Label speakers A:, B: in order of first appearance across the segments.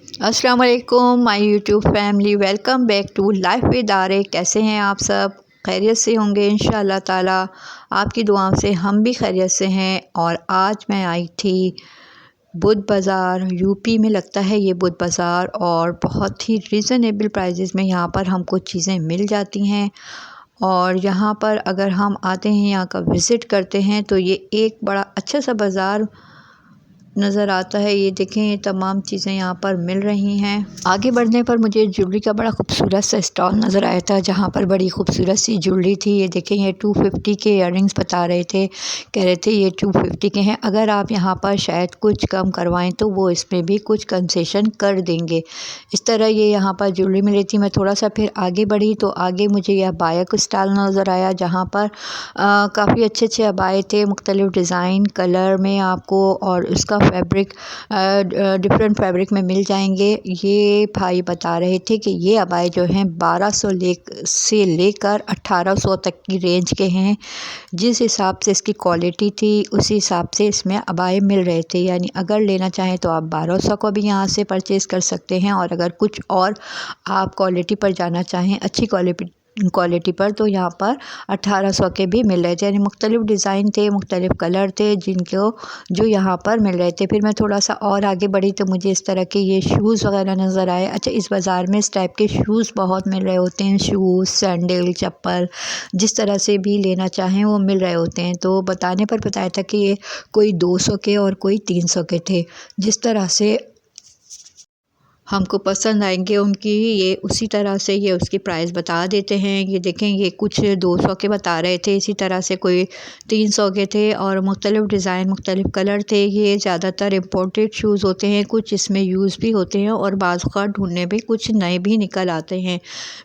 A: अस्सलाम वालेकुम my YouTube family, welcome back to life with आरे। कैसे हैं आप सब? खैरियत से होंगे इंशाअल्लाह ताला। आपकी दुआओं से हम भी खैरियत से हैं। और आज मैं आई थी बुध बाज़ार, यूपी में लगता है ये बुध बाज़ार, और बहुत ही रीज़नेबल प्राइजेज़ में यहाँ पर हमको चीज़ें मिल जाती हैं। और यहाँ पर अगर हम आते हैं, यहाँ का विज़िट करते हैं, तो ये एक बड़ा अच्छा सा बाज़ार नज़र आता है। ये देखें, ये तमाम चीज़ें यहाँ पर मिल रही हैं। आगे बढ़ने पर मुझे ज्वेलरी का बड़ा खूबसूरत सा स्टॉल नज़र आया था, जहाँ पर बड़ी खूबसूरत सी ज्वेलरी थी। ये देखें, ये 250 के इयररिंग्स बता रहे थे, कह रहे थे ये 250 के हैं। अगर आप यहाँ पर शायद कुछ कम करवाएं तो वो इसमें भी कुछ कंसेशन कर देंगे। इस तरह ये यहाँ पर ज्वेलरी मिली थी। मैं थोड़ा सा फिर आगे बढ़ी तो आगे मुझे यह अबाया का स्टॉल नज़र आया, जहाँ पर काफ़ी अच्छे अच्छे अबाए थे, मुख्तलिफ़ डिज़ाइन कलर में आपको, और उसका फैब्रिक डिफरेंट फैब्रिक में मिल जाएंगे। ये भाई बता रहे थे कि ये अबाए जो हैं 1200 से लेकर 1800 तक की रेंज के हैं। जिस हिसाब से इसकी क्वालिटी थी उसी हिसाब से इसमें अबाए मिल रहे थे। यानी अगर लेना चाहें तो आप 1200 को भी यहाँ से परचेज़ कर सकते हैं, और अगर कुछ और आप क्वालिटी पर जाना चाहें, अच्छी क्वालिटी पर, तो यहाँ पर 1800 के भी मिल रहे थे। यानी मुख्तलिफ़ डिज़ाइन थे, मुख्तलिफ़ कलर थे जो यहाँ पर मिल रहे थे। फिर मैं थोड़ा सा और आगे बढ़ी तो मुझे इस तरह के ये शूज़ वगैरह नज़र आए। अच्छा, इस बाज़ार में इस टाइप के शूज़ बहुत मिल रहे होते हैं, शूज़, सैंडल, चप्पल, जिस तरह से भी लेना चाहें वो मिल रहे होते हैं। तो बताने पर बताया था कि ये कोई 200 के और कोई 300 के थे। जिस तरह से हमको पसंद आएंगे उनकी, ये उसी तरह से ये उसकी प्राइस बता देते हैं। ये देखें, ये कुछ 200 के बता रहे थे, इसी तरह से कोई 300 के थे, और मुख्तलिफ़ डिज़ाइन मुख्तलिफ़ कलर थे। ये ज़्यादातर इम्पोर्टेड शूज़ होते हैं, कुछ इसमें यूज़ भी होते हैं, और बाज़ औक़ात ढूंढने पे कुछ नए भी निकल आते हैं।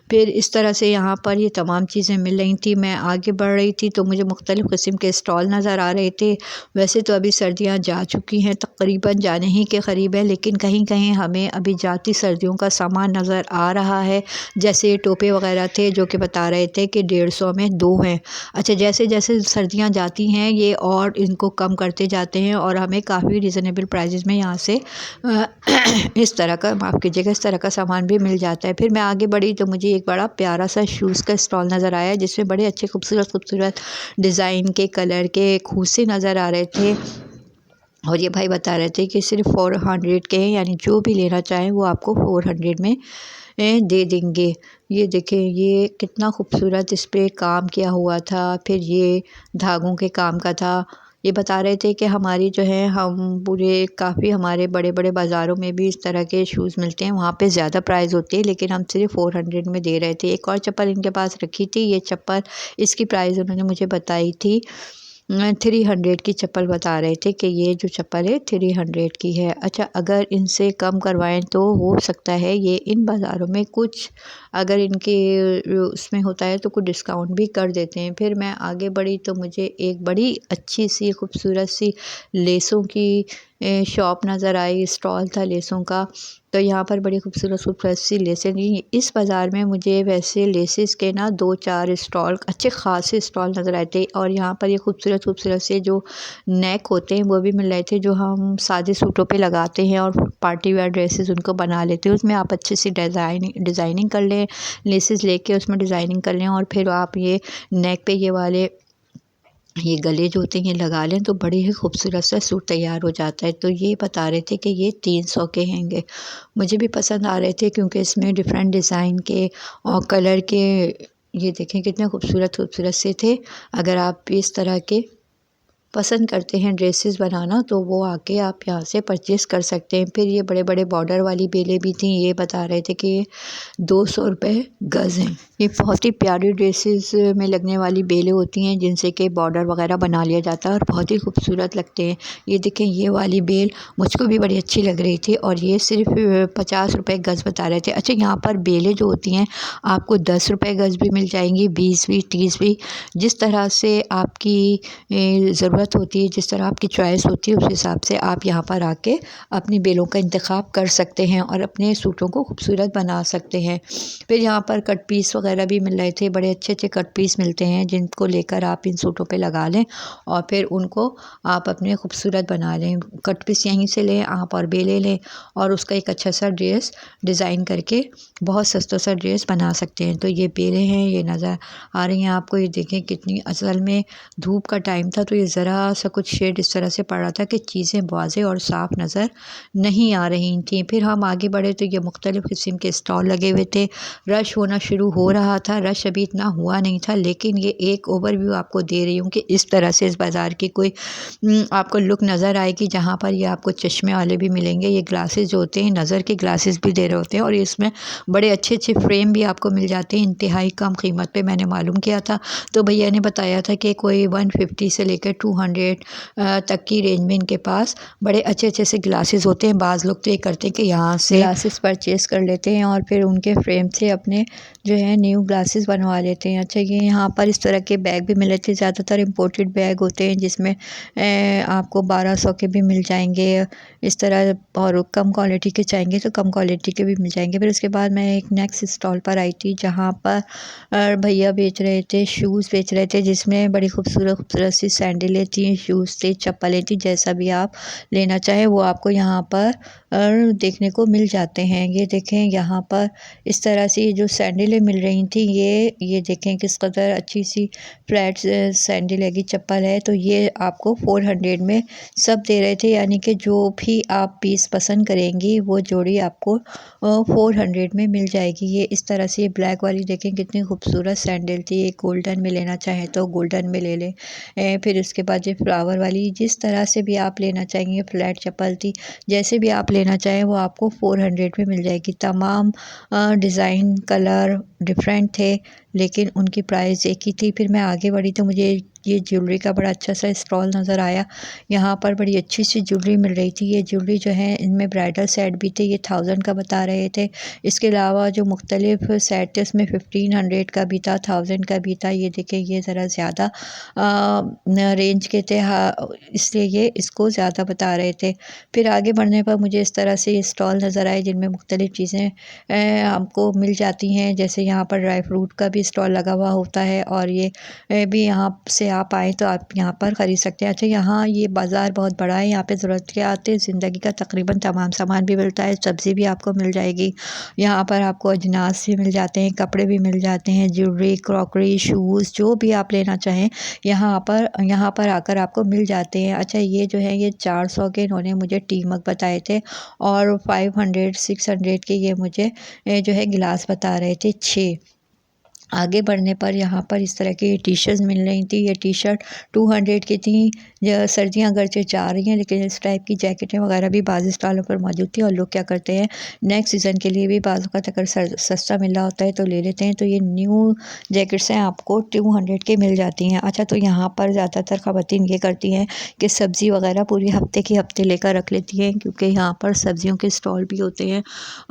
A: फिर इस तरह से यहाँ पर ये तमाम चीज़ें मिल रही थी। मैं आगे बढ़ रही थी तो मुझे मुख्तलिफ़ किस्म के स्टॉल नज़र आ रहे थे। वैसे तो अभी सर्दियाँ जा चुकी हैं, तकरीबन जाने ही के क़रीब है, लेकिन कहीं कहीं हमें अभी सर्दियों का सामान नज़र आ रहा है। जैसे टोपे वगैरह थे जो कि बता रहे थे कि 150 में 2 हैं। अच्छा, जैसे जैसे सर्दियां जाती हैं ये और इनको कम करते जाते हैं, और हमें काफ़ी रीज़नेबल प्राइजेज़ में यहाँ से इस तरह का, माफ़ कीजिएगा, इस तरह का सामान भी मिल जाता है। फिर मैं आगे बढ़ी तो मुझे एक बड़ा प्यारा सा शूज़ का स्टॉल नज़र आया, जिसमें बड़े अच्छे खूबसूरत खूबसूरत डिज़ाइन के, कलर के खूसे नज़र आ रहे थे। और ये भाई बता रहे थे कि सिर्फ 400 के हैं, यानी जो भी लेना चाहें वो आपको 400 में दे देंगे। ये देखें, ये कितना खूबसूरत इस पर काम किया हुआ था। फिर ये धागों के काम का था। ये बता रहे थे कि हमारी जो है, हम पूरे काफ़ी हमारे बड़े बड़े बाज़ारों में भी इस तरह के शूज़ मिलते हैं, वहाँ पे ज़्यादा प्राइस होती है, लेकिन हम सिर्फ 400 में दे रहे थे। एक और चप्पल इनके पास रखी थी। ये चप्पल, इसकी प्राइस उन्होंने मुझे बताई थी 300 की चप्पल बता रहे थे कि ये जो चप्पल है 300 की है। अच्छा, अगर इनसे कम करवाएं तो हो सकता है ये इन बाज़ारों में कुछ, अगर इनके उसमें होता है तो कुछ डिस्काउंट भी कर देते हैं। फिर मैं आगे बढ़ी तो मुझे एक बड़ी अच्छी सी खूबसूरत सी लेसों की शॉप नज़र आई, स्टॉल था लेसों का। तो यहाँ पर बड़ी खूबसूरत खूबसूरत सी लेसें थी। इस बाज़ार में मुझे वैसे लेसेस के ना 2-4 स्टॉल, अच्छे ख़ासे स्टॉल नज़र आए थे। और यहाँ पर ये खूबसूरत खूबसूरत से जो नेक होते हैं वो भी मिल रहे थे, जो हम सादे सूटों पे लगाते हैं और पार्टी वेयर ड्रेसेस उनको बना लेते हैं। उसमें आप अच्छे से डिज़ाइनिंग कर लें, लेसेस लेके उसमें डिज़ाइनिंग कर लें, और फिर आप ये नेक पे ये गले जो होते हैं ये लगा लें तो बड़ी ही खूबसूरत सा सूट तैयार हो जाता है। तो ये बता रहे थे कि ये 300 के हैंगे। मुझे भी पसंद आ रहे थे, क्योंकि इसमें डिफरेंट डिज़ाइन के और कलर के, ये देखें कितने खूबसूरत खूबसूरत से थे। अगर आप इस तरह के पसंद करते हैं ड्रेसेस बनाना तो वो आके आप यहाँ से परचेज़ कर सकते हैं। फिर ये बड़े बड़े बॉर्डर वाली बेलें भी थी। ये बता रहे थे कि ये 200 रुपये गज़ हैं। ये बहुत ही प्यारी ड्रेसेस में लगने वाली बेलें होती हैं, जिनसे कि बॉर्डर वगैरह बना लिया जाता है और बहुत ही खूबसूरत लगते हैं। ये देखें, ये वाली बेल मुझको भी बड़ी अच्छी लग रही थी, और ये सिर्फ 50 रुपये गज़ बता रहे थे। अच्छा, यहाँ पर बेलें जो होती हैं आपको 10 रुपये गज़ भी मिल जाएंगी, 20 भी, 30 भी, जिस तरह से आपकी ज़रूरत ज़रूरत होती है, जिस तरह आपकी चॉइस होती है, उस हिसाब से आप यहाँ पर आके अपनी बेलों का इंतखाब कर सकते हैं और अपने सूटों को खूबसूरत बना सकते हैं। फिर यहाँ पर कट पीस वगैरह भी मिल रहे थे, बड़े अच्छे अच्छे कट पीस मिलते हैं जिनको लेकर आप इन सूटों पे लगा लें और फिर उनको आप अपने खूबसूरत बना लें। कट पीस यहीं से लें आप और बेले लें और उसका एक अच्छा सा ड्रेस डिज़ाइन करके बहुत सस्ता सा ड्रेस बना सकते हैं। तो ये बेलें हैं, ये नज़र आ रही हैं आपको, ये देखें कितनी, असल में धूप का टाइम था तो ये ज़रा सा कुछ शेड इस तरह से पड़ रहा था कि चीज़ें वाज़ेह और साफ़ नज़र नहीं आ रही थी। फिर हम आगे बढ़े तो ये मुख्तलिफ़ किस्म के स्टॉल लगे हुए थे, रश होना शुरू हो रहा था। रश अभी इतना हुआ नहीं था, लेकिन ये एक ओवरव्यू आपको दे रही हूँ कि इस तरह से इस बाज़ार की कोई आपको लुक नज़र आएगी, जहाँ पर ये आपको चश्मे वाले भी मिलेंगे। ये ग्लासेस जो होते हैं, नज़र के ग्लासेस भी दे रहे होते हैं और इसमें बड़े अच्छे अच्छे फ्रेम भी आपको मिल जाते हैं इंतहाई कम कीमत पे। मैंने मालूम किया था तो भैया ने बताया था कि कोई 150 से लेकर 200 तक की रेंज में इनके पास बड़े अच्छे अच्छे से ग्लासेस होते हैं। बाज़ लोग तो ये करते हैं कि यहाँ से ग्लासेस परचेज़ कर लेते हैं और फिर उनके फ्रेम से अपने जो है न्यू ग्लासेस बनवा लेते हैं। अच्छा, ये यहाँ पर इस तरह के बैग भी मिले थे, ज़्यादातर इम्पोर्टेड बैग होते हैं जिसमें आपको 1200 के भी मिल जाएंगे इस तरह, और कम क्वालिटी के चाहेंगे तो कम क्वालिटी के भी मिल जाएंगे। फिर उसके बाद मैं एक नेक्स्ट स्टॉल पर आई थी जहाँ पर भैया बेच रहे थे, शूज़ बेच रहे थे, जिसमें बड़ी खूबसूरत खूबसूरत सी सैंडलें थी, शूज़ थे, चप्पलें थी, जैसा भी आप लेना चाहें वो आपको यहाँ पर देखने को मिल जाते हैं। ये देखें यहाँ पर इस तरह से जो सैंडलें मिल रही थी, ये देखें किस कदर अच्छी सी फ्लैट सैंडल है, चप्पल है। तो ये आपको 400 में सब दे रहे थे, यानी कि जो भी आप पीस पसंद करेंगी वो जोड़ी आपको 400 में मिल जाएगी। ये इस तरह से, ये ब्लैक वाली देखें कितनी खूबसूरत सैंडल थी, ये गोल्डन में लेना चाहें तो गोल्डन में ले लें। फिर उसके बाद ये फ्लावर वाली, जिस तरह से भी आप लेना चाहेंगे, फ्लैट चप्पल थी, जैसे भी आप लेना चाहें वो आपको 400 में मिल जाएगी। तमाम डिज़ाइन कलर डिफरेंट थे लेकिन उनकी प्राइस एक ही थी। फिर मैं आगे बढ़ी तो मुझे ये ज्वेलरी का बड़ा अच्छा सा स्टॉल नज़र आया। यहाँ पर बड़ी अच्छी सी ज्वेलरी मिल रही थी। ये ज्वेलरी जो है इनमें ब्राइडल सेट भी थे, ये 1000 का बता रहे थे। इसके अलावा जो मुख्तलिफ सेट थे उसमें 1500 का भी था, 1000 का भी था। ये देखें ये ज़रा ज़्यादा रेंज के थे, हाँ, इसलिए ये इसको ज़्यादा बता रहे थे। फिर आगे बढ़ने पर मुझे इस तरह से स्टॉल नज़र आए जिनमें मुख्तलिफ़ चीज़ें हमको मिल जाती हैं। जैसे यहाँ पर ड्राई फ्रूट का भी स्टॉल लगा हुआ होता है और ये भी यहाँ से आप आएँ तो आप यहाँ पर ख़रीद सकते हैं। अच्छा, यहाँ ये बाज़ार बहुत बड़ा है, यहाँ पे ज़रूरत के आते ज़िंदगी का तकरीबन तमाम सामान भी मिलता है, सब्ज़ी भी आपको मिल जाएगी। यहाँ पर आपको अजनास भी मिल जाते हैं, कपड़े भी मिल जाते हैं, ज्वेलरी, क्रॉकरी, शूज़, जो भी आप लेना चाहें यहाँ पर आकर आपको मिल जाते हैं। अच्छा, ये जो है ये 400 के इन्होंने मुझे टी मग बताए थे और 500 600 के ये मुझे जो है गिलास बता रहे थे 6। आगे बढ़ने पर यहाँ पर इस तरह की टी शर्ट्स मिल रही थी। ये टी शर्ट 200 की थी। सर्दियाँ अगरचे जा रही हैं लेकिन इस टाइप की जैकेटें वगैरह भी बाज़ स्टॉलों पर मौजूद थी और लोग क्या करते हैं, नेक्स्ट सीज़न के लिए भी बाज़ वक़्त अगर सस्ता मिल रहा होता है तो ले लेते हैं। तो ये न्यू जैकेट्स हैं, आपको 200 के मिल जाती हैं। अच्छा, तो यहाँ पर ज़्यादातर ख़वातीन ये करती हैं कि सब्ज़ी वगैरह पूरी हफ़्ते की हफ़्ते लेकर रख लेती हैं, क्योंकि यहाँ पर सब्ज़ियों के स्टॉल भी होते हैं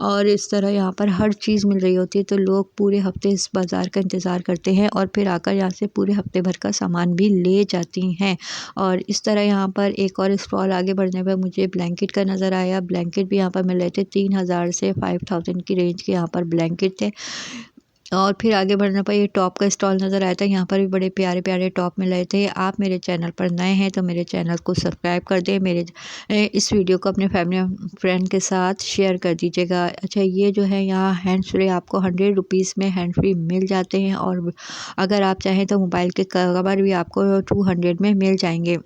A: और इस तरह यहाँ पर हर चीज़ मिल रही होती है। तो लोग पूरे हफ़्ते इस बाज़ार का इंतज़ार करते हैं और फिर आकर यहाँ से पूरे हफ़्ते भर का सामान भी ले जाती हैं। और इस तरह यहाँ पर एक और स्टॉल आगे बढ़ने पर मुझे ब्लैंकेट का नज़र आया। ब्लैंकेट भी यहाँ पर मिल रहे थे, 3000 से 5000 की रेंज के यहाँ पर ब्लैंकेट थे। और फिर आगे बढ़ने पर ये टॉप का स्टॉल नज़र आया था। यहाँ पर भी बड़े प्यारे प्यारे टॉप मिल रहे थे। आप मेरे चैनल पर नए हैं तो मेरे चैनल को सब्सक्राइब कर दें, मेरे इस वीडियो को अपने फैमिली फ्रेंड के साथ शेयर कर दीजिएगा। अच्छा, ये जो है यहाँ हैंड्स फ्री आपको 100 रुपीज़ में हैंड फ्री मिल जाते हैं और अगर आप चाहें तो मोबाइल के कवर भी आपको 200 में मिल जाएंगे।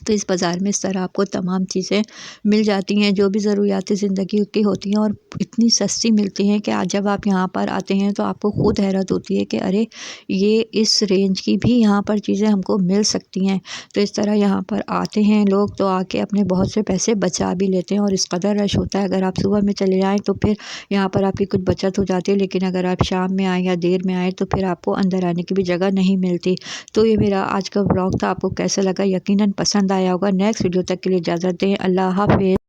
A: तो इस बाज़ार में इस तरह आपको तमाम चीज़ें मिल जाती हैं जो भी ज़रूरियाती ज़िंदगी की होती हैं और इतनी सस्ती मिलती हैं कि आज जब आप यहाँ पर आते हैं तो आपको खुद हैरत होती है कि अरे, ये इस रेंज की भी यहाँ पर चीज़ें हमको मिल सकती हैं। तो इस तरह यहाँ पर आते हैं लोग तो आके अपने बहुत से पैसे बचा भी लेते हैं और इस कदर रश होता है। अगर आप सुबह में चले जाएँ तो फिर यहाँ पर आपकी कुछ बचत हो जाती है, लेकिन अगर आप शाम में आएँ या देर में आएँ तो फिर आपको अंदर आने की भी जगह नहीं मिलती। तो ये मेरा आज का व्लॉग था, आपको कैसा लगा? यकीनन पसंद आया होगा। नेक्स्ट वीडियो तक के लिए इजाज़त दें। अल्लाह हाफ़िज़।